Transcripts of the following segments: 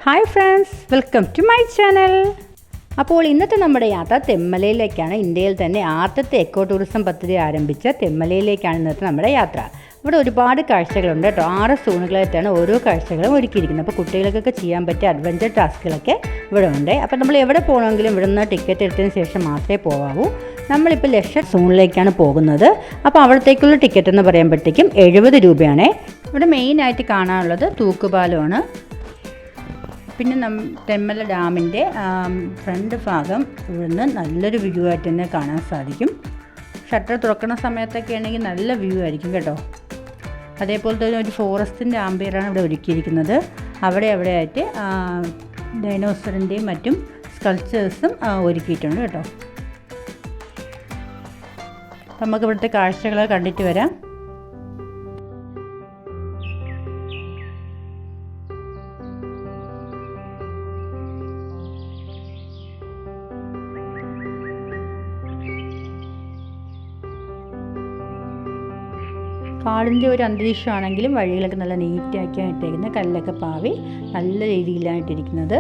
Hi friends, welcome to my channel. അപ്പോൾ ഇന്നത്തെ നമ്മുടെ യാത്ര തെന്മലയിലേക്കാണ്. ഇന്ത്യയിൽ തന്നെ ആദ്യത്തെ എക്കോ ടൂറിസം പദ്ധതി ആരംഭിച്ച തെന്മലയിലേക്കാണ് ഇന്നത്തെ നമ്മുടെ യാത്ര. ഇവിടെ ഒരുപാട് കാഴ്ചകളുണ്ട് കേട്ടോ. 6 സോണുകളായിട്ടാണ് ഓരോ കാഴ്ചകളും ഒരുക്കിയിരിക്കുന്നത്. അപ്പോൾ കുട്ടികൾക്കൊക്കെ ചെയ്യാൻ പറ്റിയ അഡ്വഞ്ചർ ടാസ്കുകളൊക്കെ ഇവിടെ ഉണ്ട്. അപ്പോൾ നമ്മൾ എവിടെ പോകണമെങ്കിലും ഇവിടെ നിന്ന് ടിക്കറ്റ് എടുത്തതിന് ശേഷം മാത്രമേ പോകാവൂ. നമ്മളിപ്പോൾ ലക്ഷർ സോണിലേക്കാണ് പോകുന്നത്. അപ്പോൾ അവിടത്തേക്കുള്ള ടിക്കറ്റ് എന്ന് പറയുമ്പോഴത്തേക്കും 70 രൂപയാണ്. ഇവിടെ മെയിനായിട്ട് കാണാനുള്ളത് തൂക്കുപാലമാണ്. പിന്നെ തെന്മല ഡാമിൻ്റെ ഫ്രണ്ട് ഭാഗം ഇവിടുന്ന് നല്ലൊരു വ്യൂ ആയിട്ട് തന്നെ കാണാൻ സാധിക്കും. ഷട്ടർ തുറക്കുന്ന സമയത്തൊക്കെ ആണെങ്കിൽ നല്ല വ്യൂ ആയിരിക്കും കേട്ടോ. അതേപോലത്തെ ഒരു ഫോറസ്റ്റിൻ്റെ ആംബിയറാണ് ഇവിടെ ഒരുക്കിയിരിക്കുന്നത്. അവിടെ ആയിട്ട് ഡൈനോസറിൻ്റെയും മറ്റും സ്കൾപ്ചേഴ്സും ഒരുക്കിയിട്ടുണ്ട് കേട്ടോ. നമുക്ക് ഇവിടുത്തെ കാഴ്ചകൾ കണ്ടിട്ട് വരാം. കാടിൻ്റെ ഒരു അന്തരീക്ഷമാണെങ്കിലും വഴികളൊക്കെ നല്ല നീറ്റാക്കിയാണ് ഇട്ടേക്കുന്നത്. കല്ലൊക്കെ പാവി നല്ല രീതിയിലാണ് ഇട്ടിരിക്കുന്നത്.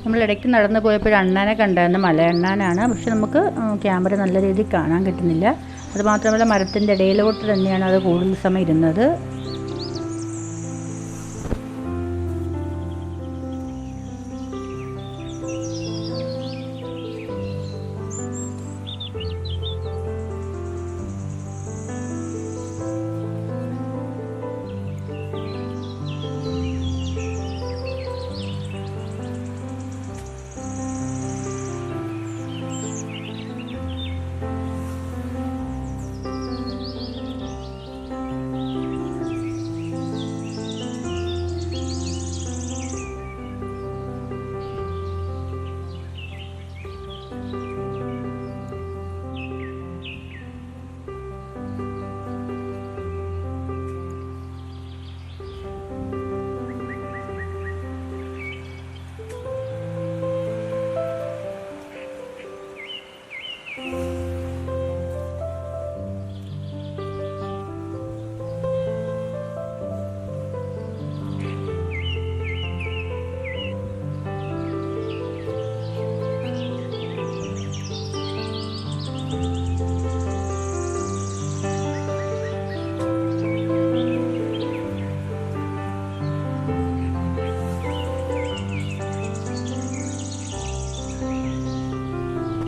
നമ്മൾ ഇടയ്ക്ക് നടന്നു പോയപ്പോൾ അണ്ണാനെ കണ്ടായിരുന്നു. മലയണ്ണാനാണ്. പക്ഷെ നമുക്ക് ക്യാമറ നല്ല രീതിയിൽ കാണാൻ കിട്ടുന്നില്ല. അതുമാത്രമല്ല മരത്തിൻ്റെ ഇടയിലോട്ട് തന്നെയാണ് അത് കൂടുതൽ സമയം ഇരുന്നത്.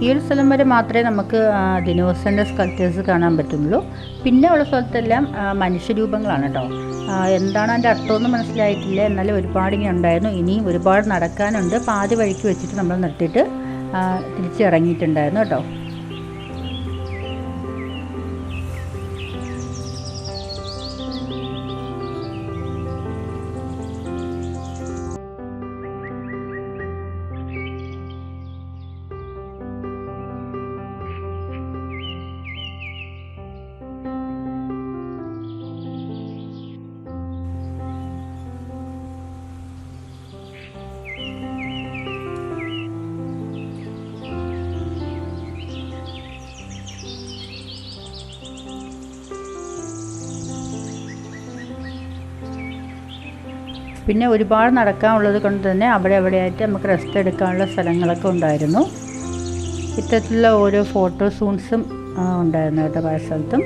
ഈ ഒരു സ്ഥലം വരെ മാത്രമേ നമുക്ക് ദിനോസറിൻ്റെ സ്കൾപ്ചേഴ്സ് കാണാൻ പറ്റുള്ളൂ. പിന്നെ ഉള്ള സ്ഥലത്തെല്ലാം മനുഷ്യരൂപങ്ങളാണ് കേട്ടോ. എന്താണ് അതിൻ്റെ അർത്ഥമൊന്നും മനസ്സിലായിട്ടില്ല, എന്നാലും ഒരുപാട് ഇങ്ങനെ ഉണ്ടായിരുന്നു. ഇനിയും ഒരുപാട് നടക്കാനുണ്ട്. പാതി വഴിക്ക് വെച്ചിട്ട് നമ്മൾ നിർത്തിയിട്ട് തിരിച്ചിറങ്ങിയിട്ടുണ്ടായിരുന്നു കേട്ടോ. പിന്നെ ഒരുപാട് നടക്കാനുള്ളത് കൊണ്ട് തന്നെ അവിടെ എവിടെയായിട്ട് നമുക്ക് റെസ്റ്റ് എടുക്കാനുള്ള സ്ഥലങ്ങളൊക്കെ ഉണ്ടായിരുന്നു. ഇത്തരത്തിലുള്ള ഓരോ ഫോട്ടോ സൂൺസും ഉണ്ടായിരുന്നു കേട്ടോ പല സ്ഥലത്തും.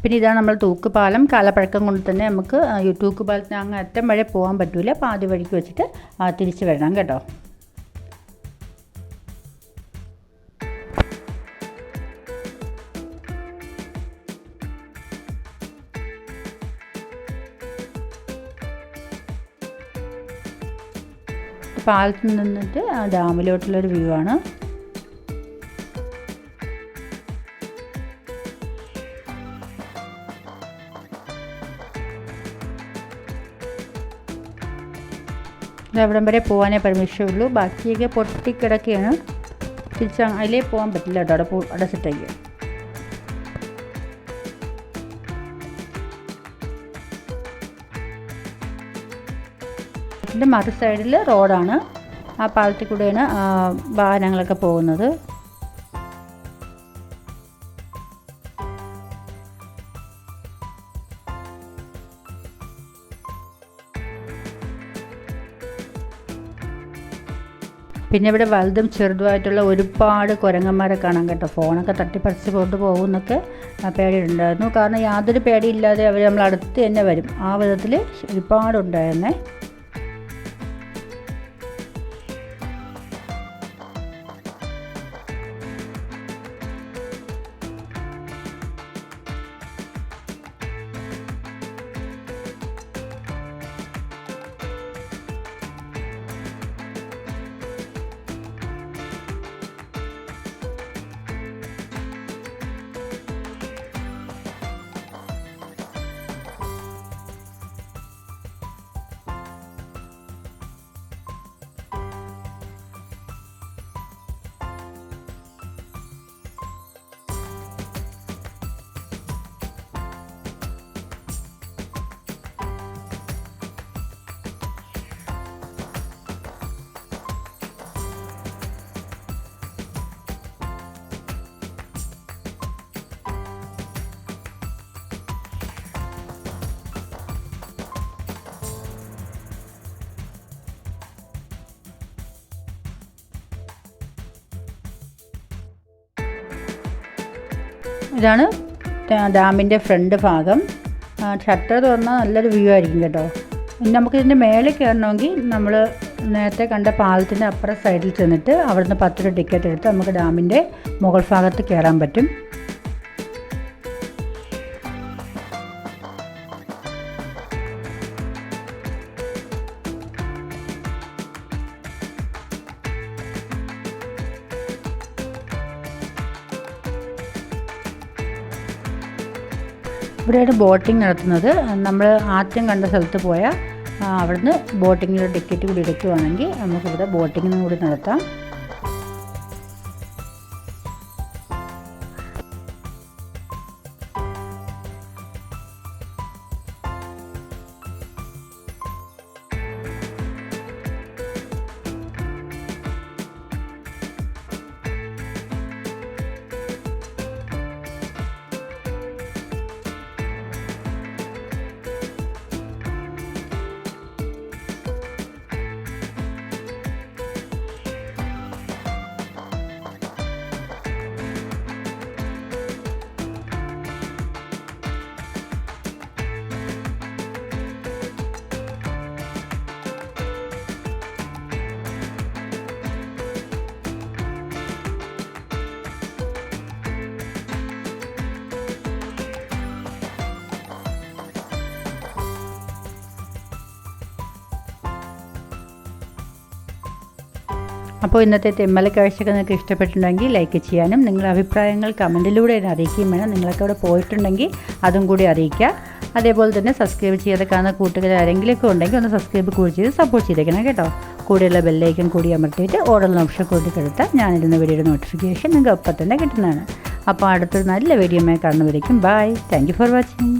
പിന്നെ ഇതാണ് നമ്മൾ തൂക്കുപാലം. കാലപ്പഴക്കം കൊണ്ട് തന്നെ നമുക്ക് തൂക്കുപാലത്തിന് അങ്ങ് അറ്റം വരെ പോകാൻ പറ്റില്ല. പാതി വഴിക്ക് വെച്ചിട്ട് തിരിച്ച് വരണം കേട്ടോ. പാലത്തിൽ നിന്നിട്ട് ഡാമിലോട്ടുള്ളൊരു വ്യൂ ആണ്. അവിടം വരെ പോകാനേ പെർമിഷൻ ഉള്ളൂ. ബാക്കിയൊക്കെ പൊട്ടിക്കിടക്കുകയാണ്. തിരിച്ച് അതിലേ പോകാൻ പറ്റില്ല കേട്ടോ, അവിടെ അടച്ചിട്ടേക്ക്. ഇതിൻ്റെ മറു സൈഡിൽ റോഡാണ്. ആ പാലത്തിൽ കൂടെയാണ് വാഹനങ്ങളൊക്കെ പോകുന്നത്. പിന്നെ ഇവിടെ വലുതും ചെറുതുമായിട്ടുള്ള ഒരുപാട് കുരങ്ങന്മാരെ കാണാം കേട്ടോ. ഫോണൊക്കെ തട്ടിപ്പറിച്ച് കൊണ്ട് പോകുന്നൊക്കെ പേടിയുണ്ടായിരുന്നു. കാരണം യാതൊരു പേടിയില്ലാതെ അവർ നമ്മൾ അടുത്ത് തന്നെ വരും. ആ വിധത്തിൽ ഒരുപാടുണ്ടായിരുന്നേ. ഇതാണ് ഡാമിൻ്റെ ഫ്രണ്ട് ഭാഗം. ഷട്ടർ തുറന്നാൽ നല്ലൊരു വ്യൂ ആയിരിക്കും കേട്ടോ. ഇനി നമുക്കിതിൻ്റെ മേലെ കയറണമെങ്കിൽ നമ്മൾ നേരത്തെ കണ്ട പാലത്തിൻ്റെ അപ്പുറം സൈഡിൽ ചെന്നിട്ട് അവിടുന്ന് 10 രൂപ ടിക്കറ്റ് എടുത്ത് നമുക്ക് ഡാമിൻ്റെ മുകൾ ഭാഗത്ത് കയറാൻ പറ്റും. ഇവിടെയാണ് ബോട്ടിംഗ് നടത്തുന്നത്. നമ്മൾ ആദ്യം കണ്ട സ്ഥലത്ത് പോയാൽ അവിടുന്ന് ബോട്ടിങ്ങിൻ്റെ ടിക്കറ്റ് കൂടി എടുക്കുകയാണെങ്കിൽ നമുക്കിവിടെ ബോട്ടിങ്ങിനും കൂടി നടത്താം. അപ്പോൾ ഇന്നത്തെ തെമ്മല കാഴ്ചകൾ നിങ്ങൾക്ക് ഇഷ്ടപ്പെട്ടിട്ടുണ്ടെങ്കിൽ ലൈക്ക് ചെയ്യാനും നിങ്ങളുടെ അഭിപ്രായങ്ങൾ കമൻറ്റിലൂടെ എന്നെ അറിയിക്കുകയും വേണം. നിങ്ങളൊക്കെ അവിടെ പോയിട്ടുണ്ടെങ്കിൽ അതും കൂടി അറിയിക്കുക. അതേപോലെ തന്നെ സബ്സ്ക്രൈബ് ചെയ്യാതെ കാണുന്ന കൂട്ടുകാർ ആരെങ്കിലുമൊക്കെ ഉണ്ടെങ്കിൽ ഒന്ന് സബ്സ്ക്രൈബ് കൂടി ചെയ്ത് സപ്പോർട്ട് ചെയ്തേക്കണം കേട്ടോ. കൂടെയുള്ള ബെല്ലൈക്കൺ കൂടി അമർത്തിയിട്ട് ഓർഡറിന് ഓപ്ഷൻ കൂടി കൊടുത്താൽ ഞാനിരുന്ന വീഡിയോയുടെ നോട്ടിഫിക്കേഷൻ നിങ്ങൾക്ക് ഒപ്പം തന്നെ കിട്ടുന്നതാണ്. അപ്പോൾ അടുത്തൊരു നല്ല വീഡിയോയുമായി കാണുന്നവരേക്കും bye. Thank you for watching.